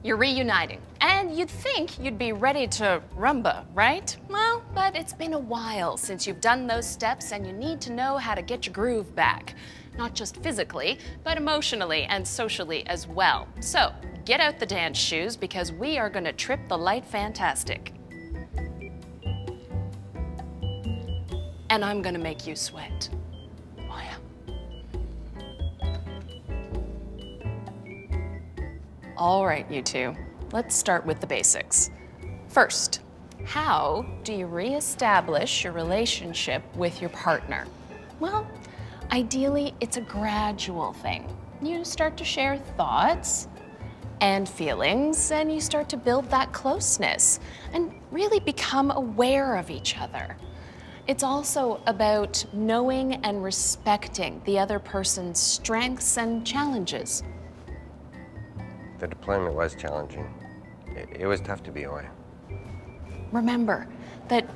You're reuniting, and you'd think you'd be ready to rumba, right? Well, but it's been a while since you've done those steps, and you need to know how to get your groove back. Not just physically, but emotionally and socially as well. So, get out the dance shoes because we are gonna trip the light fantastic. And I'm gonna make you sweat. Oh yeah. All right, you two, let's start with the basics. First, how do you reestablish your relationship with your partner? Well, ideally, it's a gradual thing. You start to share thoughts and feelings, and you start to build that closeness and really become aware of each other. It's also about knowing and respecting the other person's strengths and challenges. The deployment was challenging. It was tough to be away. Remember that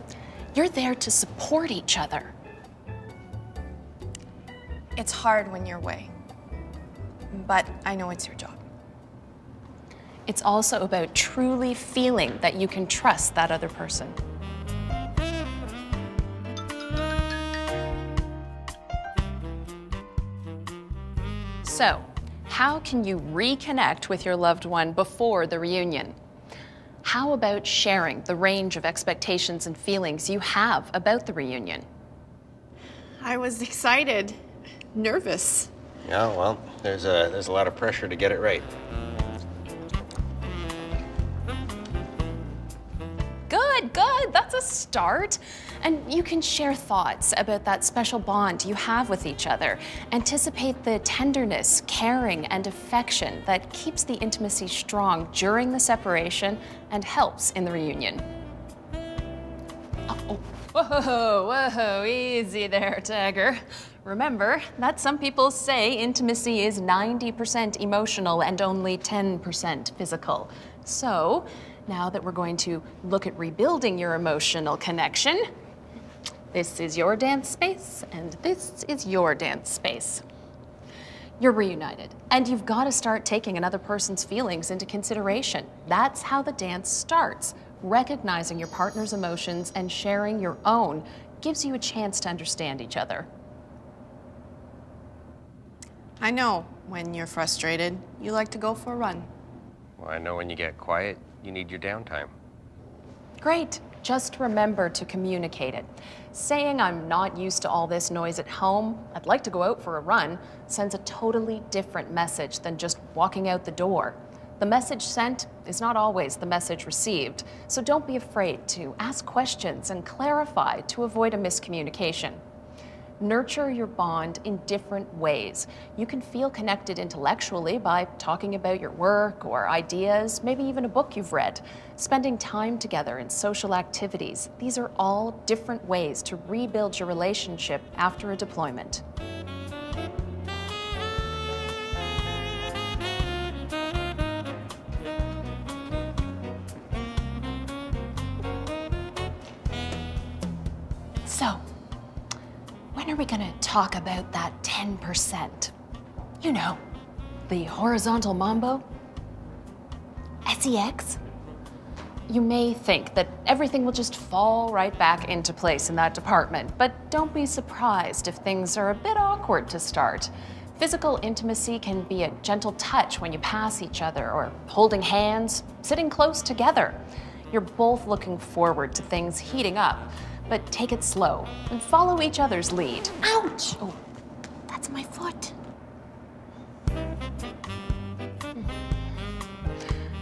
you're there to support each other. It's hard when you're away, but I know it's your job. It's also about truly feeling that you can trust that other person. So, how can you reconnect with your loved one before the reunion? How about sharing the range of expectations and feelings you have about the reunion? I was excited, nervous. Yeah, well, there's a lot of pressure to get it right. Good, that's a start. And you can share thoughts about that special bond you have with each other. Anticipate the tenderness, caring, and affection that keeps the intimacy strong during the separation and helps in the reunion. Oh, whoa, easy there, Tagger. Remember that some people say intimacy is 90% emotional and only 10% physical. So, now that we're going to look at rebuilding your emotional connection, this is your dance space, and this is your dance space. You're reunited, and you've got to start taking another person's feelings into consideration. That's how the dance starts. Recognizing your partner's emotions and sharing your own gives you a chance to understand each other. I know when you're frustrated, you like to go for a run. Well, I know when you get quiet, you need your downtime. Great. Just remember to communicate it. Saying I'm not used to all this noise at home, I'd like to go out for a run, sends a totally different message than just walking out the door. The message sent is not always the message received, so don't be afraid to ask questions and clarify to avoid a miscommunication. Nurture your bond in different ways. You can feel connected intellectually by talking about your work or ideas, maybe even a book you've read. Spending time together in social activities. These are all different ways to rebuild your relationship after a deployment. So, when are we gonna talk about that 10%? You know, the horizontal mambo? SEX? You may think that everything will just fall right back into place in that department, but don't be surprised if things are a bit awkward to start. Physical intimacy can be a gentle touch when you pass each other, or holding hands, sitting close together. You're both looking forward to things heating up. But take it slow and follow each other's lead. Ouch! Oh, that's my foot.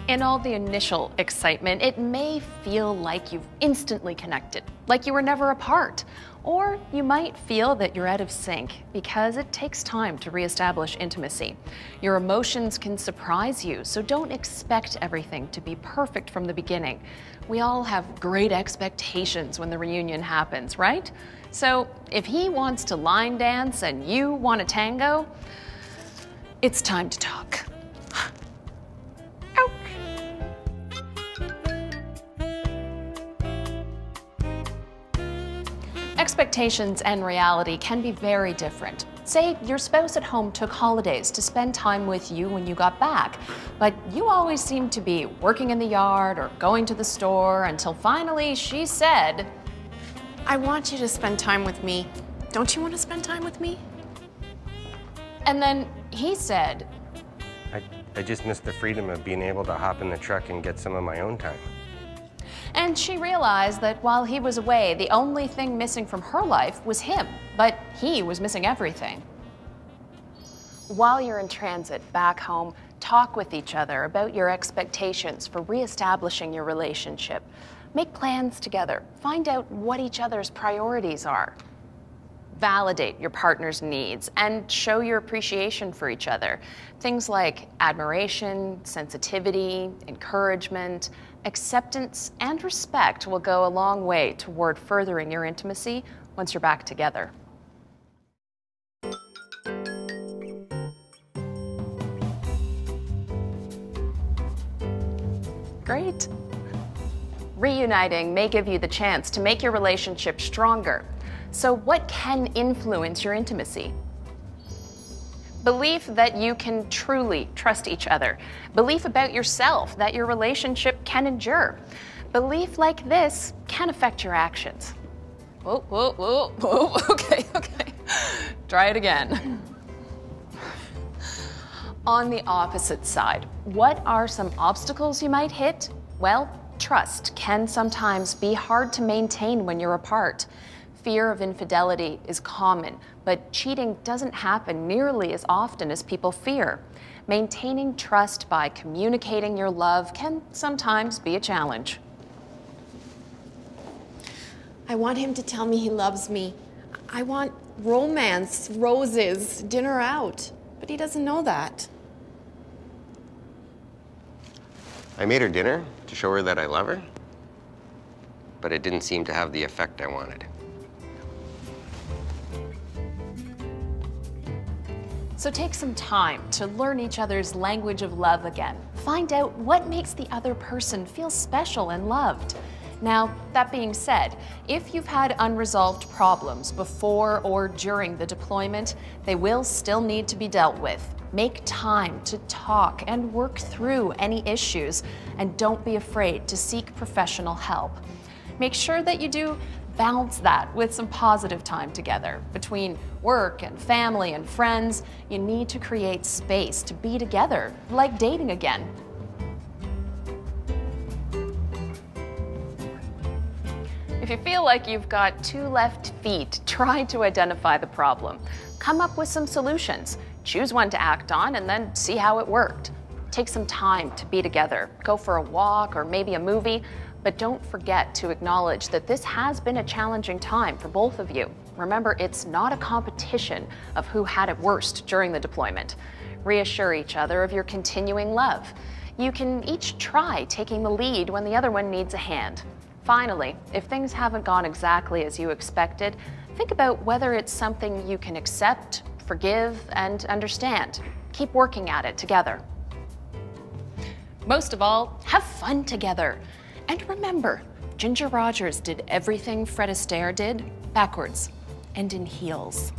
In all the initial excitement, it may feel like you've instantly connected, like you were never apart. Or you might feel that you're out of sync because it takes time to reestablish intimacy. Your emotions can surprise you, so don't expect everything to be perfect from the beginning. We all have great expectations when the reunion happens, right? So if he wants to line dance and you want a tango, it's time to talk. Expectations and reality can be very different. Say your spouse at home took holidays to spend time with you when you got back, but you always seemed to be working in the yard or going to the store until finally she said, I want you to spend time with me. Don't you want to spend time with me? and then he said, I just miss the freedom of being able to hop in the truck and get some of my own time. and she realized that while he was away, the only thing missing from her life was him, but he was missing everything. While you're in transit back home, talk with each other about your expectations for reestablishing your relationship. Make plans together. Find out what each other's priorities are. Validate your partner's needs and show your appreciation for each other. Things like admiration, sensitivity, encouragement, acceptance, and respect will go a long way toward furthering your intimacy once you're back together. Great. Reuniting may give you the chance to make your relationship stronger. So what can influence your intimacy? Belief that you can truly trust each other. Belief about yourself that your relationship can endure. Belief like this can affect your actions. Whoa, whoa, whoa, whoa, okay. Try it again. On the opposite side, what are some obstacles you might hit? Well, trust can sometimes be hard to maintain when you're apart. Fear of infidelity is common, but cheating doesn't happen nearly as often as people fear. Maintaining trust by communicating your love can sometimes be a challenge. I want him to tell me he loves me. I want romance, roses, dinner out. But he doesn't know that. I made her dinner to show her that I love her, but it didn't seem to have the effect I wanted. So take some time to learn each other's language of love again. Find out what makes the other person feel special and loved. Now, that being said, if you've had unresolved problems before or during the deployment, they will still need to be dealt with. Make time to talk and work through any issues, and don't be afraid to seek professional help. Make sure that you do balance that with some positive time together. Between work and family and friends, you need to create space to be together, like dating again. If you feel like you've got two left feet, try to identify the problem. Come up with some solutions. Choose one to act on and then see how it worked. Take some time to be together. Go for a walk or maybe a movie, but don't forget to acknowledge that this has been a challenging time for both of you. Remember, it's not a competition of who had it worst during the deployment. Reassure each other of your continuing love. You can each try taking the lead when the other one needs a hand. Finally, if things haven't gone exactly as you expected, think about whether it's something you can accept, forgive, and understand. Keep working at it together. Most of all, have fun together. And remember, Ginger Rogers did everything Fred Astaire did backwards and in heels.